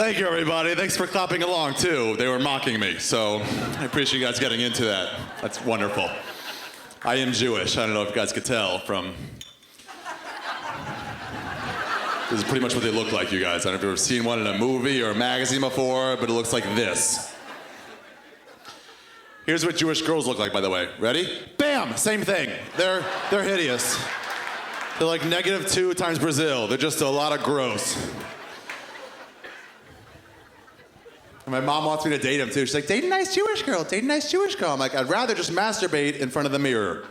Thank you, everybody. Thanks for clapping along, too. They were mocking me, so I appreciate you guys getting into that. That's wonderful. I am Jewish. I don't know if you guys could tell from... This is pretty much what they look like, you guys. I don't know if you've ever seen one in a movie or a magazine before, but it looks like this. Here's what Jewish girls look like, by the way. Ready? Bam! Same thing. They're hideous. They're like -2 times Brazil. They're just a lot of gross. And my mom wants me to date him, too. She's like, date a nice Jewish girl. Date a nice Jewish girl. I'm like, I'd rather just masturbate in front of the mirror.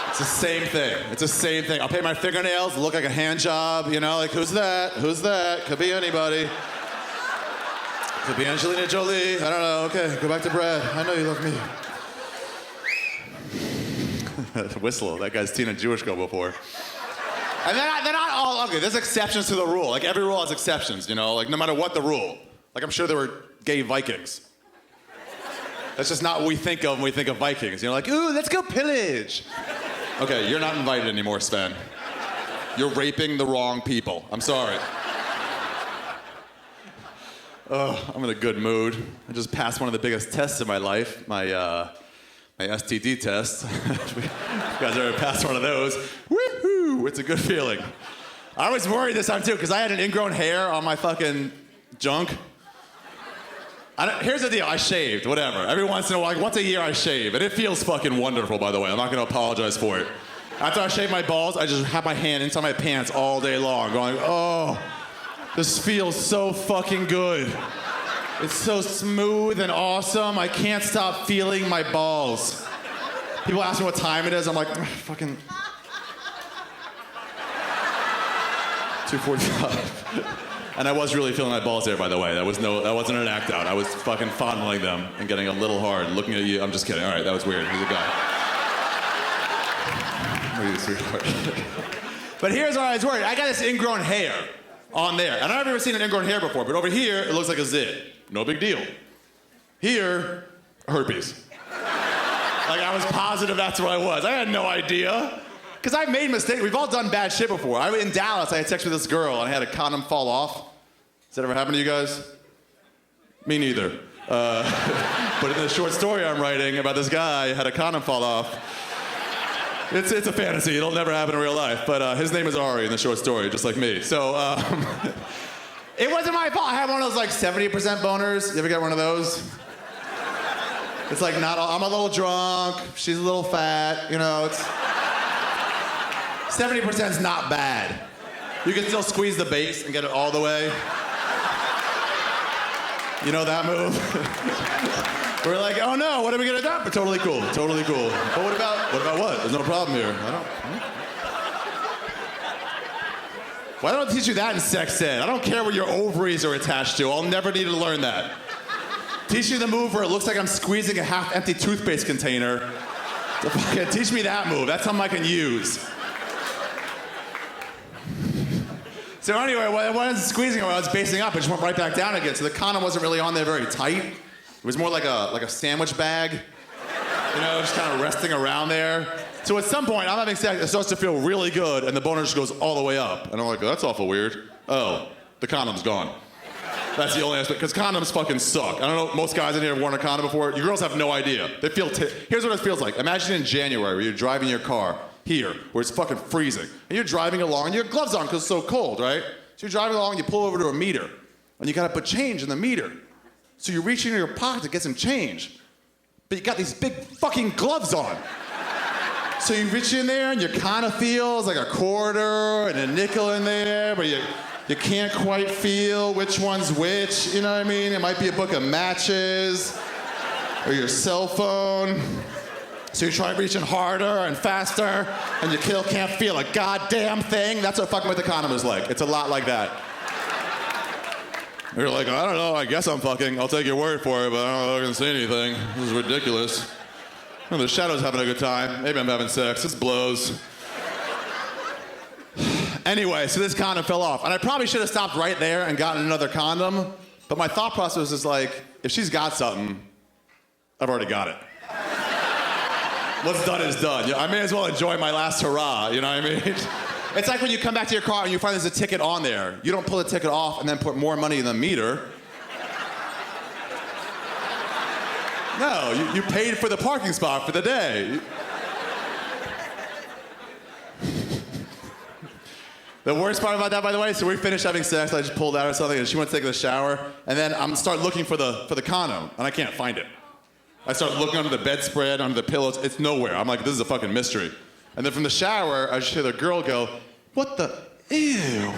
It's the same thing. It's the same thing. I'll paint my fingernails, look like a hand job, you know, like, who's that? Who's that? Could be anybody. Could be Angelina Jolie. I don't know. Okay, go back to Brad. I know you love me. Whistle. That guy's seen a Jewish girl before. And they're not all ugly. There's exceptions to the rule. Like, every rule has exceptions, you know? Like, no matter what the rule. Like, I'm sure there were gay Vikings. That's just not what we think of when we think of Vikings. You know, like, ooh, let's go pillage. Okay, you're not invited anymore, Sven. You're raping the wrong people. I'm sorry. I'm in a good mood. I just passed one of the biggest tests in my life, my STD test. You guys ever passed one of those? Woohoo! It's a good feeling. I was worried this time too, because I had an ingrown hair on my fucking junk. Here's the deal, I shaved, whatever. Every once in a while, like once a year I shave, and it feels fucking wonderful, by the way. I'm not gonna apologize for it. After I shave my balls, I just have my hand inside my pants all day long, going, oh, this feels so fucking good. It's so smooth and awesome. I can't stop feeling my balls. People ask me what time it is. I'm like, fucking 2:45. And I was really feeling my balls there, by the way. That wasn't an act out. I was fucking fondling them and getting a little hard, looking at you. I'm just kidding. All right, that was weird. He's a guy. But here's why I was worried. I got this ingrown hair on there. And I've never seen an ingrown hair before, but over here, it looks like a zit. No big deal. Here, herpes. Like, I was positive that's what I was. I had no idea. Because I've made mistakes. We've all done bad shit before. In Dallas, I had sex with this girl, and I had a condom fall off. Has that ever happened to you guys? Me neither. But in the short story I'm writing about this guy had a condom fall off. It's a fantasy. It'll never happen in real life. But his name is Ari in the short story, just like me. So, it wasn't my fault. I had one of those, like, 70% boners. You ever get one of those? It's like, I'm a little drunk. She's a little fat. You know, it's... 70% is not bad. You can still squeeze the base and get it all the way. You know that move? We're like, oh no, what are we gonna do? But totally cool, totally cool. But what about what? There's no problem here. Why don't I teach you that in sex ed? I don't care where your ovaries are attached to. I'll never need to learn that. Teach you the move where it looks like I'm squeezing a half-empty toothpaste container. Teach me that move. That's something I can use. So anyway, when I was squeezing it, when I was basing up, it just went right back down again. So the condom wasn't really on there very tight. It was more like a sandwich bag. You know, just kind of resting around there. So at some point, I'm having sex, it starts to feel really good, and the boner just goes all the way up. And I'm like, oh, that's awful weird. Oh, the condom's gone. That's the only aspect, because condoms fucking suck. I don't know, most guys in here have worn a condom before. You girls have no idea. They feel, here's what it feels like. Imagine in January where you're driving your car here, where it's fucking freezing. And you're driving along, and you have gloves on because it's so cold, right? So you're driving along, you pull over to a meter, and you gotta put change in the meter. So you reach into your pocket to get some change, but you got these big fucking gloves on. So you reach in there, and you kind of feels like a quarter and a nickel in there, but you can't quite feel which one's which, you know what I mean? It might be a book of matches, or your cell phone. So you try reaching harder and faster, and you can't feel a goddamn thing. That's what fucking with the condom is like. It's a lot like that. You're like, I don't know, I guess I'm fucking. I'll take your word for it, but I don't know if I can see anything. This is ridiculous. Oh, the shadow's having a good time. Maybe I'm having sex. This blows. Anyway, so this condom fell off. And I probably should have stopped right there and gotten another condom. But my thought process is like, if she's got something, I've already got it. What's done is done. I may as well enjoy my last hurrah, you know what I mean? It's like when you come back to your car and you find there's a ticket on there. You don't pull the ticket off and then put more money in the meter. No, you paid for the parking spot for the day. The worst part about that, by the way, so we finished having sex, I just pulled out or something, and she went to take the shower, and then I'm start looking for the condom, and I can't find it. I start looking under the bedspread, under the pillows, it's nowhere. I'm like, this is a fucking mystery. And then from the shower, I just hear the girl go, what the, ew.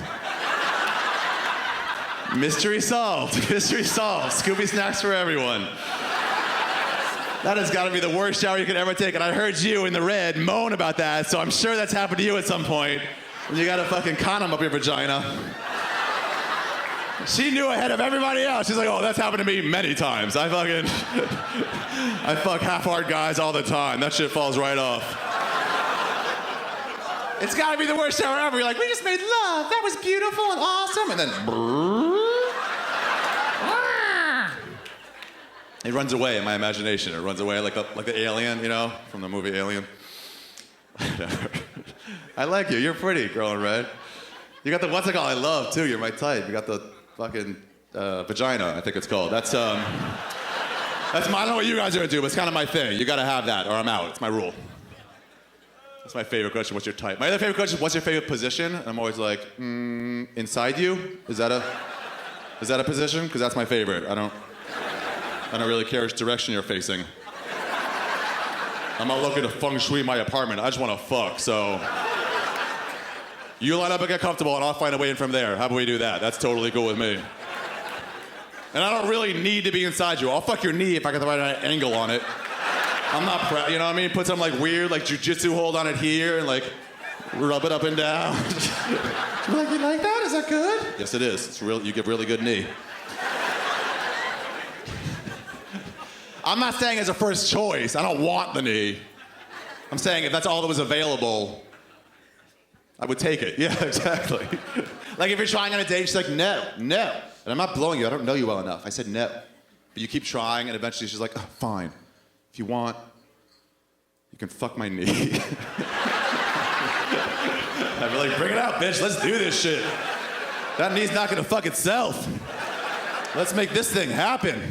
Mystery solved, mystery solved. Scooby snacks for everyone. That has got to be the worst shower you could ever take, and I heard you in the red moan about that, so I'm sure that's happened to you at some point. When you got a fucking condom up your vagina. She knew ahead of everybody else. She's like, oh, that's happened to me many times. I fuck half-hard guys all the time. That shit falls right off. It's gotta be the worst shower ever. You're like, we just made love. That was beautiful and awesome. And then, it runs away in my imagination. It runs away like the alien, you know, from the movie Alien. I like you. You're pretty, girl in red. You got the what's it called? I love too. You're my type. You got the fucking vagina. I think it's called. That's I don't know what you guys are gonna do, but it's kind of my thing. You gotta have that, or I'm out. It's my rule. That's my favorite question. What's your type? My other favorite question is, what's your favorite position? And I'm always like, inside you. Is that a position? Because that's my favorite. I don't really care which direction you're facing. I'm not looking to feng shui my apartment. I just want to fuck, so. You line up and get comfortable, and I'll find a way in from there. How about we do that? That's totally cool with me. And I don't really need to be inside you. I'll fuck your knee if I get the right angle on it. I'm not proud, you know what I mean? Put some like weird, like jujitsu hold on it here, and like rub it up and down. You like that? Is that good? Yes, it is. It's real. You give really good knee. I'm not saying as a first choice. I don't want the knee. I'm saying if that's all that was available, I would take it. Yeah, exactly. Like if you're trying on a date, she's like, no. And I'm not blowing you. I don't know you well enough. I said no. But you keep trying, and eventually she's like, oh, fine. If you want, you can fuck my knee. I'd be like, bring it out, bitch. Let's do this shit. That knee's not gonna fuck itself. Let's make this thing happen.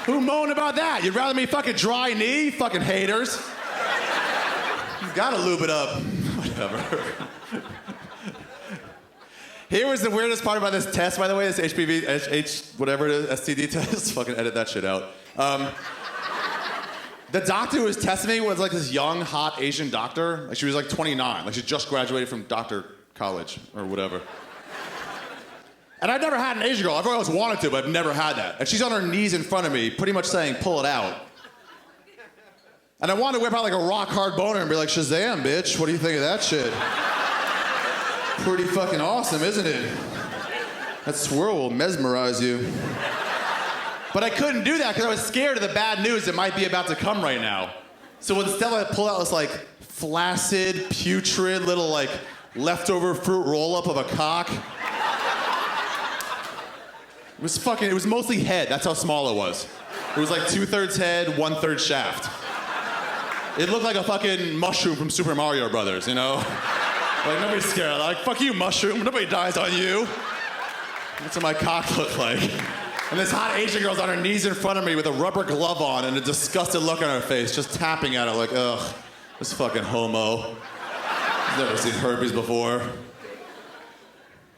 Who moaned about that? You'd rather me fucking dry knee? Fucking haters. You gotta lube it up. Whatever. Here was the weirdest part about this test, by the way, this HPV, whatever it is, STD test. Fucking edit that shit out. The doctor who was testing me was like this young, hot Asian doctor. Like she was like 29. Like she just graduated from doctor college or whatever. And I've never had an Asian girl. I've always wanted to, but I've never had that. And she's on her knees in front of me, pretty much saying, pull it out. And I wanted to whip out like a rock hard boner and be like, Shazam, bitch, what do you think of that shit? Pretty fucking awesome, isn't it? That swirl will mesmerize you. But I couldn't do that because I was scared of the bad news that might be about to come right now. So instead I pulled out this like flaccid, putrid little like leftover fruit roll-up of a cock. It was mostly head. That's how small it was. It was like 2/3 head, 1/3 shaft. It looked like a fucking mushroom from Super Mario Brothers, you know? Like, nobody's scared. Like, fuck you, mushroom. Nobody dies on you. That's what my cock looked like. And this hot Asian girl's on her knees in front of me with a rubber glove on and a disgusted look on her face, just tapping at it like, ugh, this fucking homo. I've never seen herpes before.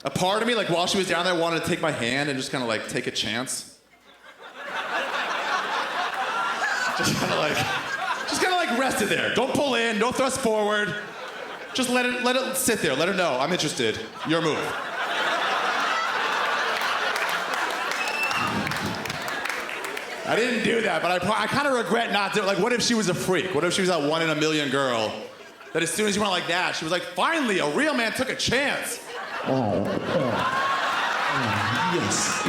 A part of me, like while she was down there, wanted to take my hand and just kind of like take a chance. Just kind of like rest it there. Don't pull in, don't thrust forward. Just let it sit there. Let her know, I'm interested. Your move. I didn't do that, but I kind of regret not doing it. Like, what if she was a freak? What if she was that 1 in a million girl that as soon as you went like that, she was like, finally, a real man took a chance. Yes.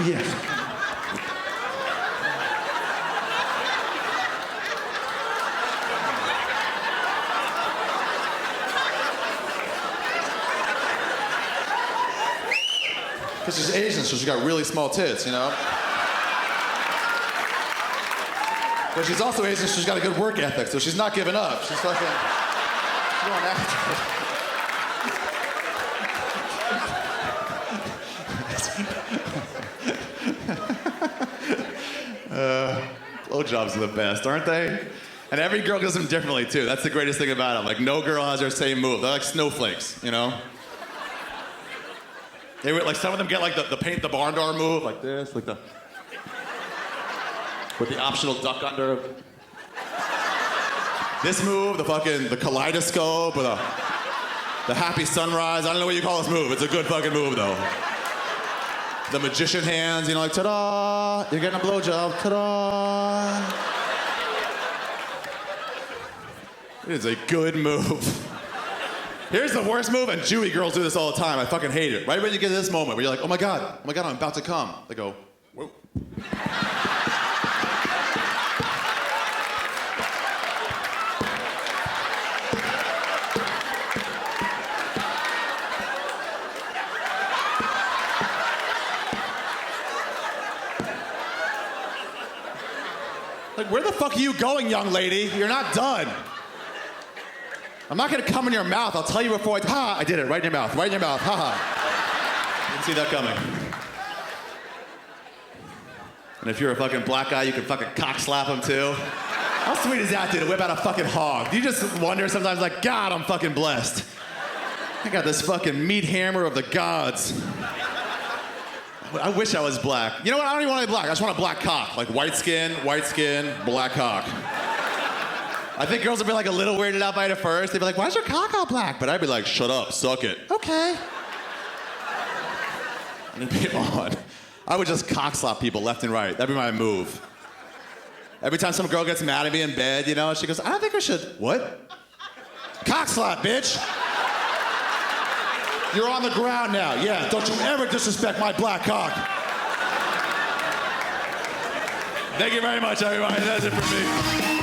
Because she's Asian, so she got really small tits, you know? But she's also Asian, she's got a good work ethic, so she's not giving up. She's fucking, she's going after it. Blowjobs are the best, aren't they? And every girl does them differently, too. That's the greatest thing about them. Like, no girl has their same move. They're like snowflakes, you know? Like, some of them get, like, the paint the barn door move, like this, like the... with the optional duck under. This move, the kaleidoscope, or the happy sunrise. I don't know what you call this move. It's a good fucking move, though. The magician hands, you know, like, ta-da! You're getting a blowjob, ta-da! It is a good move. Here's the worst move, and Jewy girls do this all the time. I fucking hate it. Right when you get to this moment where you're like, oh my God, I'm about to come. They go, whoa. Like, where the fuck are you going, young lady? You're not done. I'm not gonna come in your mouth. I'll tell you before I did it. Right in your mouth. Right in your mouth. Ha ha. Didn't see that coming. And if you're a fucking black guy, you can fucking cock slap him too. How sweet is that, dude, to whip out a fucking hog? Do you just wonder sometimes, like, God, I'm fucking blessed. I got this fucking meat hammer of the gods. I wish I was black. You know what? I don't even want to be black. I just want a black cock. Like white skin, black cock. I think girls would be like a little weirded out by it at first. They'd be like, why is your cock all black? But I'd be like, shut up, suck it. Okay. And it'd be on. I would just cock slap people left and right. That'd be my move. Every time some girl gets mad at me in bed, you know, she goes, I don't think I should. What? Cock slap, bitch. You're on the ground now. Yeah, don't you ever disrespect my black cock. Thank you very much, everybody. That's it for me.